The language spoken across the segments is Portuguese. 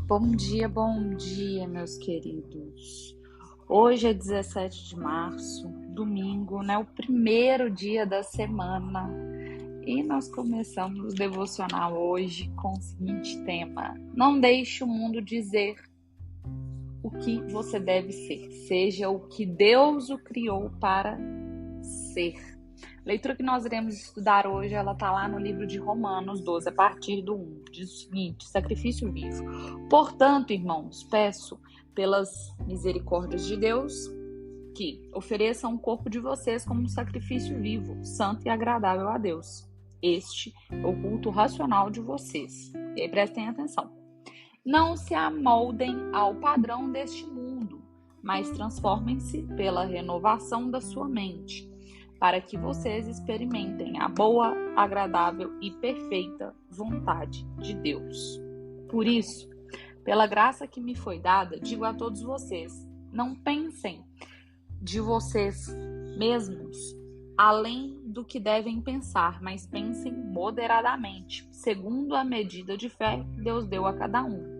Bom dia, meus queridos. Hoje é 17 de março, domingo, né? O primeiro dia da semana. E nós começamos o devocional hoje com o seguinte tema: não deixe o mundo dizer o que você deve ser. Seja o que Deus o criou para ser. A leitura que nós iremos estudar hoje, ela está lá no livro de Romanos 12, a partir do 1. Diz o seguinte: sacrifício vivo. Portanto, irmãos, peço pelas misericórdias de Deus que ofereçam o corpo de vocês como um sacrifício vivo, santo e agradável a Deus. Este é o culto racional de vocês. E aí, prestem atenção. Não se amoldem ao padrão deste mundo, mas transformem-se pela renovação da sua mente, para que vocês experimentem a boa, agradável e perfeita vontade de Deus. Por isso, pela graça que me foi dada, digo a todos vocês: não pensem de vocês mesmos além do que devem pensar, mas pensem moderadamente, segundo a medida de fé que Deus deu a cada um.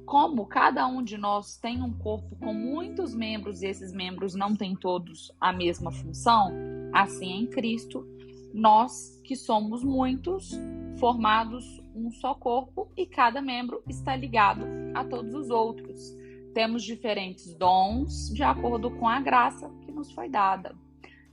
Como cada um de nós tem um corpo com muitos membros e esses membros não têm todos a mesma função, assim em Cristo, nós que somos muitos, formados um só corpo e cada membro está ligado a todos os outros. Temos diferentes dons de acordo com a graça que nos foi dada.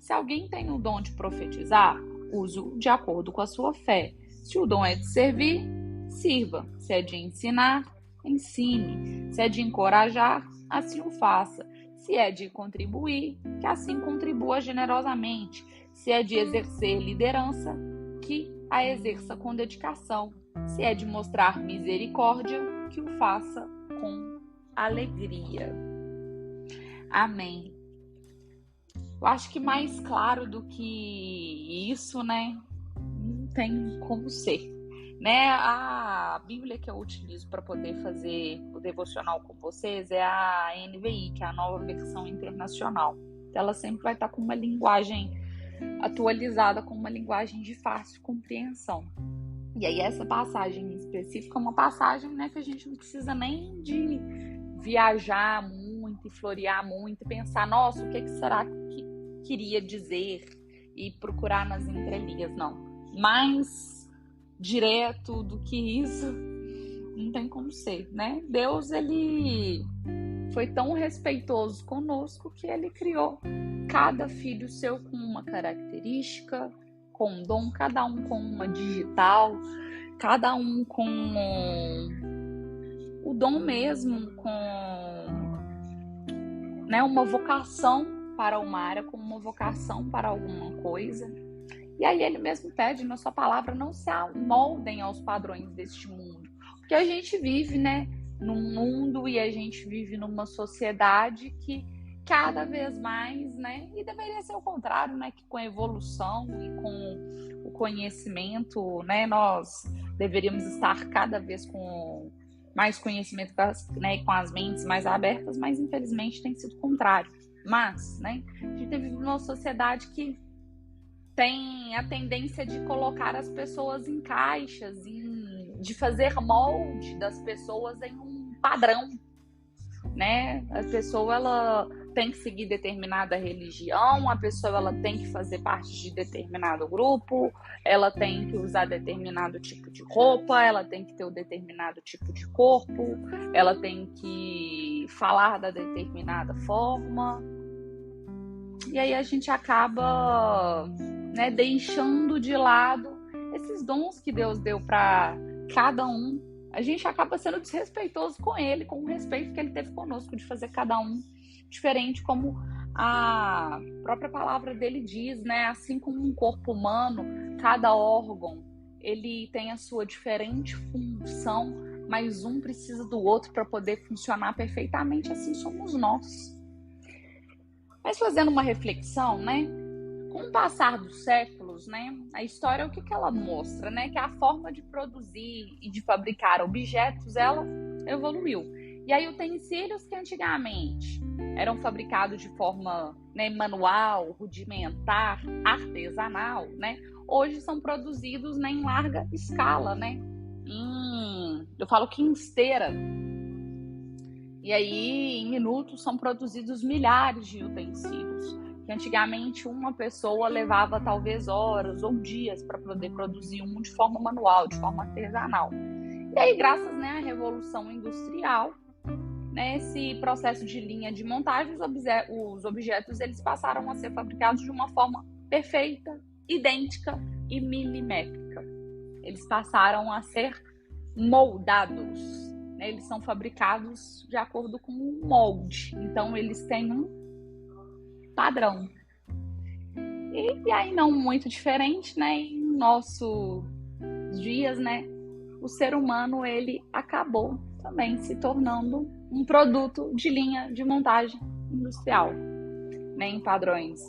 Se alguém tem o dom de profetizar, use-o de acordo com a sua fé. Se o dom é de servir, sirva. Se é de ensinar, ensine. Se é de encorajar, assim o faça. Se é de contribuir, que assim contribua generosamente. Se é de exercer liderança, que a exerça com dedicação. Se é de mostrar misericórdia, que o faça com alegria. Amém. Eu acho que mais claro do que isso, né? Não tem como ser. Né? A Bíblia que eu utilizo para poder fazer o devocional com vocês é a NVI, que é a Nova Versão Internacional. Ela sempre vai estar com uma linguagem atualizada, com uma linguagem de fácil compreensão. E aí essa passagem em específico é uma passagem, né, que a gente não precisa nem de viajar muito e florear muito e pensar, nossa, o que será que queria dizer e procurar nas entrelinhas, não. Mais direto do que isso não tem como ser, né? Deus, ele foi tão respeitoso conosco que ele criou cada filho seu com uma característica, com um dom, cada um com uma digital, cada um com o dom mesmo, com, né, uma vocação para uma área, com uma vocação para alguma coisa. E aí ele mesmo pede na sua palavra: não se amoldem aos padrões deste mundo. Porque a gente vive, né, num mundo e a gente vive numa sociedade que cada vez mais, né, e deveria ser o contrário, né, que com a evolução e com o conhecimento, né, nós deveríamos estar cada vez com mais conhecimento, né, com as mentes mais abertas, mas infelizmente tem sido o contrário. Mas, né, a gente vive numa sociedade que tem a tendência de colocar as pessoas em caixas, de fazer molde das pessoas em um padrão, né? A pessoa, ela tem que seguir determinada religião, a pessoa, ela tem que fazer parte de determinado grupo, ela tem que usar determinado tipo de roupa, ela tem que ter um determinado tipo de corpo, ela tem que falar da determinada forma. E aí a gente acaba, né, deixando de lado esses dons que Deus deu para cada um. A gente acaba sendo desrespeitoso com ele, com o respeito que ele teve conosco de fazer cada um diferente, como a própria palavra dele diz, né? Assim como um corpo humano, cada órgão, ele tem a sua diferente função, mas um precisa do outro para poder funcionar perfeitamente. Assim somos nós. Mas fazendo uma reflexão, né? Com o passar dos séculos, né? A história, o que ela mostra, né? Que a forma de produzir e de fabricar objetos, ela evoluiu. E aí utensílios que antigamente eram fabricados de forma, né, manual, rudimentar, artesanal, né? Hoje são produzidos, né, em larga escala, né? Eu falo que em esteira. E aí, em minutos, são produzidos milhares de utensílios, que antigamente uma pessoa levava talvez horas ou dias para poder produzir um de forma manual, de forma artesanal. E aí, graças, né, à Revolução Industrial, né, esse processo de linha de montagem, os objetos eles passaram a ser fabricados de uma forma perfeita, idêntica e milimétrica. Eles passaram a ser moldados, né? Eles são fabricados de acordo com um molde. Então, eles têm um padrão. E aí, não muito diferente, né? Em nossos dias, né? O ser humano, ele acabou também se tornando um produto de linha de montagem industrial, né? Em padrões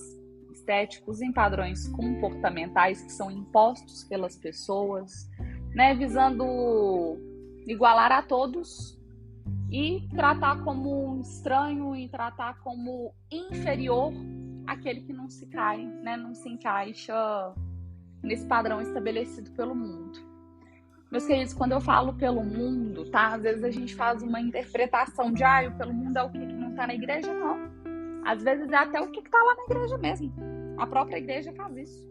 estéticos, em padrões comportamentais que são impostos pelas pessoas, né? Visando igualar a todos e tratar como um estranho e tratar como inferior aquele que não se cai, né? Não se encaixa nesse padrão estabelecido pelo mundo. Meus queridos, quando eu falo pelo mundo, tá? Às vezes a gente faz uma interpretação de o pelo mundo é o que não tá na igreja, não. Às vezes é até o que tá lá na igreja mesmo. A própria igreja faz isso.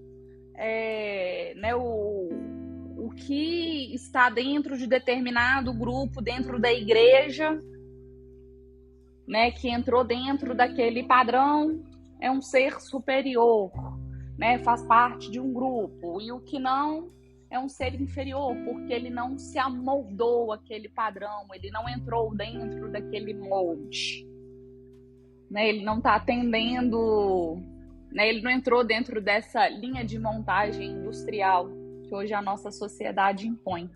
Né, o que está dentro de determinado grupo, dentro da igreja, né, que entrou dentro daquele padrão, é um ser superior, né, faz parte de um grupo. E o que não é um ser inferior, porque ele não se amoldou àquele padrão, ele não entrou dentro daquele molde, né, ele não está atendendo, né, ele não entrou dentro dessa linha de montagem industrial que hoje a nossa sociedade impõe.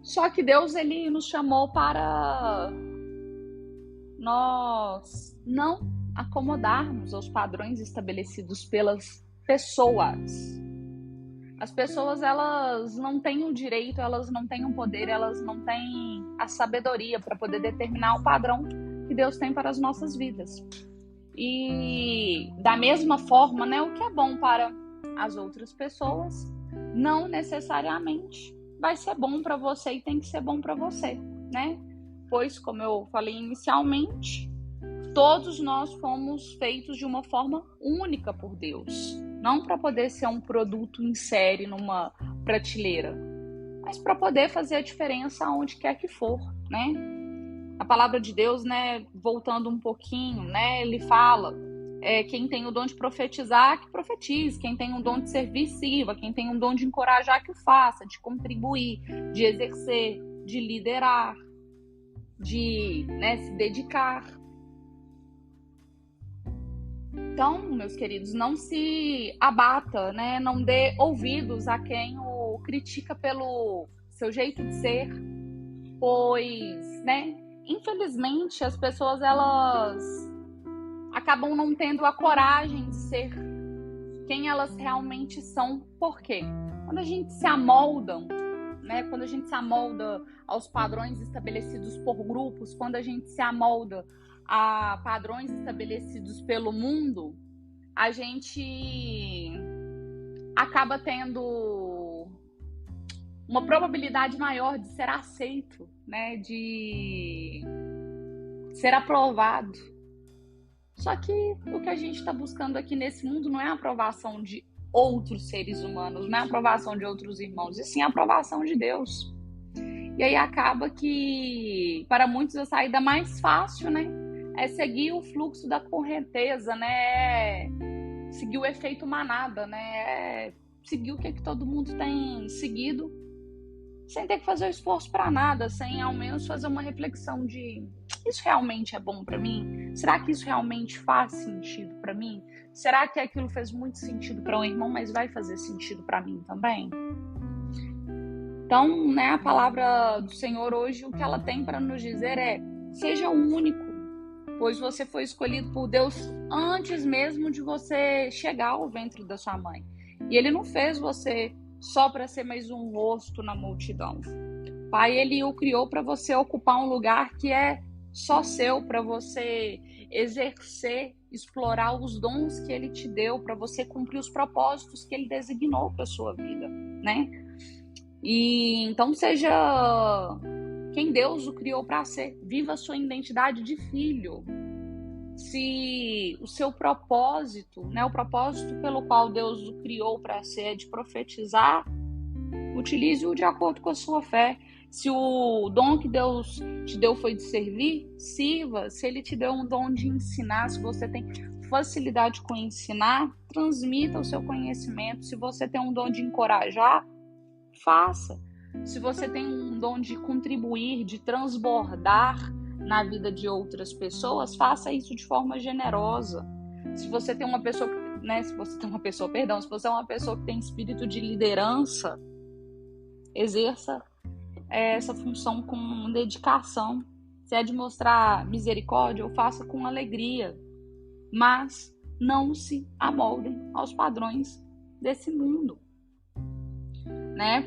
Só que Deus, ele nos chamou para nós não acomodarmos aos padrões estabelecidos pelas pessoas. As pessoas, elas não têm o direito, elas não têm o poder, elas não têm a sabedoria para poder determinar o padrão que Deus tem para as nossas vidas. E da mesma forma, né, o que é bom para as outras pessoas, não necessariamente vai ser bom para você e tem que ser bom para você, né? Pois, como eu falei inicialmente, todos nós fomos feitos de uma forma única por Deus. Não para poder ser um produto em série numa prateleira, mas para poder fazer a diferença onde quer que for, né? A palavra de Deus, né, voltando um pouquinho, né, ele fala, quem tem o dom de profetizar, que profetize, quem tem o dom de servir, sirva, quem tem o dom de encorajar, que o faça, de contribuir, de exercer, de liderar, de, né, se dedicar. Então, meus queridos, não se abata, né? Não dê ouvidos a quem o critica pelo seu jeito de ser, pois, né? Infelizmente, as pessoas, elas acabam não tendo a coragem de ser quem elas realmente são. Por quê? Quando a gente se amolda, né? Quando a gente se amolda aos padrões estabelecidos por grupos, quando a gente se amolda a padrões estabelecidos pelo mundo, a gente acaba tendo uma probabilidade maior de ser aceito, né? De ser aprovado. Só que o que a gente está buscando aqui nesse mundo não é a aprovação de outros seres humanos, não é a aprovação de outros irmãos, e sim a aprovação de Deus. E aí acaba que, para muitos, a saída mais fácil, né, é seguir o fluxo da correnteza, né, seguir o efeito manada, né, seguir o que todo mundo tem seguido, sem ter que fazer esforço para nada, sem ao menos fazer uma reflexão de: isso realmente é bom para mim? Será que isso realmente faz sentido para mim? Será que aquilo fez muito sentido para um irmão, mas vai fazer sentido para mim também? Então, né, a palavra do Senhor hoje, o que ela tem para nos dizer é: seja único, pois você foi escolhido por Deus antes mesmo de você chegar ao ventre da sua mãe. E Ele não fez você só para ser mais um rosto na multidão. Pai, Ele o criou para você ocupar um lugar que é só seu, para você exercer, explorar os dons que Ele te deu, para você cumprir os propósitos que Ele designou para a sua vida, né? E então seja quem Deus o criou para ser. Viva a sua identidade de filho. Se o seu propósito, né, o propósito pelo qual Deus o criou para ser é de profetizar, utilize-o de acordo com a sua fé. Se o dom que Deus te deu foi de servir, sirva. Se Ele te deu um dom de ensinar, se você tem facilidade com ensinar, transmita o seu conhecimento. Se você tem um dom de encorajar, faça. Se você tem um dom de contribuir, de transbordar na vida de outras pessoas, faça isso de forma generosa. Se você tem uma pessoa, né, se você é uma pessoa que tem espírito de liderança, exerça essa função com dedicação. Se é de mostrar misericórdia, eu faça com alegria. Mas não se amoldem aos padrões desse mundo, né?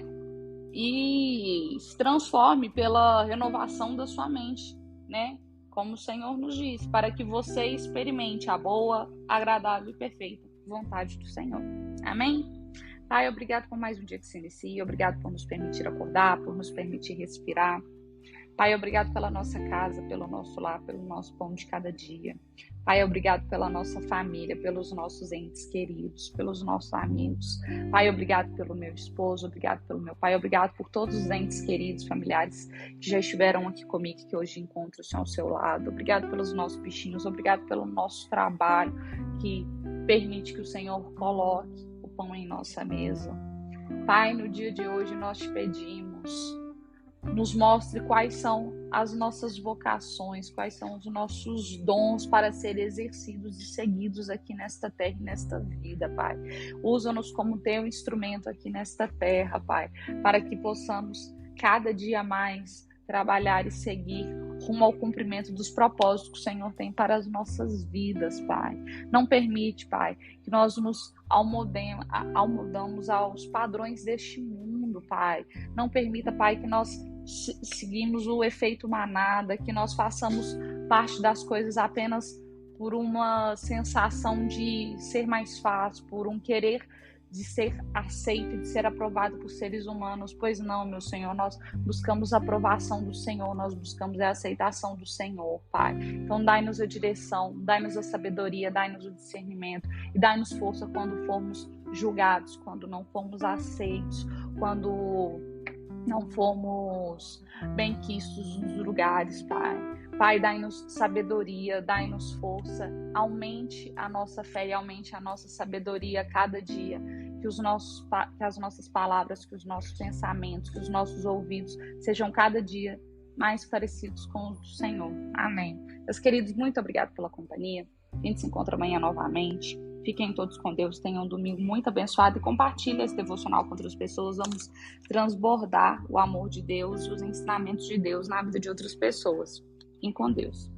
E se transforme pela renovação da sua mente, né? Como o Senhor nos diz, para que você experimente a boa, agradável e perfeita vontade do Senhor. Amém? Pai, obrigado por mais um dia que se inicia, obrigado por nos permitir acordar, por nos permitir respirar. Pai, obrigado pela nossa casa, pelo nosso lar, pelo nosso pão de cada dia. Pai, obrigado pela nossa família, pelos nossos entes queridos, pelos nossos amigos. Pai, obrigado pelo meu esposo, obrigado pelo meu pai, obrigado por todos os entes queridos, familiares que já estiveram aqui comigo, que hoje encontram-se ao seu lado. Obrigado pelos nossos bichinhos, obrigado pelo nosso trabalho, que permite que o Senhor coloque o pão em nossa mesa. Pai, no dia de hoje nós te pedimos, nos mostre quais são as nossas vocações, quais são os nossos dons para serem exercidos e seguidos aqui nesta terra e nesta vida, Pai. Usa-nos como teu instrumento aqui nesta terra, Pai, para que possamos cada dia mais trabalhar e seguir rumo ao cumprimento dos propósitos que o Senhor tem para as nossas vidas, Pai. Não permite, Pai, que nós nos almodamos aos padrões deste mundo, Pai. Não permita, Pai, que nós seguimos o efeito manada, que nós façamos parte das coisas apenas por uma sensação de ser mais fácil, por um querer de ser aceito, de ser aprovado por seres humanos. Pois não, meu Senhor, nós buscamos a aprovação do Senhor, nós buscamos a aceitação do Senhor, Pai. Então dai-nos a direção, dai-nos a sabedoria, dai-nos o discernimento e dai-nos força quando formos julgados, quando não formos aceitos, quando não fomos bem-quistos nos lugares, Pai. Pai, dai-nos sabedoria, dai-nos força, aumente a nossa fé e aumente a nossa sabedoria a cada dia, que as nossas palavras, que os nossos pensamentos, que os nossos ouvidos sejam cada dia mais parecidos com os do Senhor. Amém. Meus queridos, muito obrigado pela companhia. A gente se encontra amanhã novamente. Fiquem todos com Deus, tenham um domingo muito abençoado e compartilhem esse devocional com outras pessoas. Vamos transbordar o amor de Deus e os ensinamentos de Deus na vida de outras pessoas. Fiquem com Deus.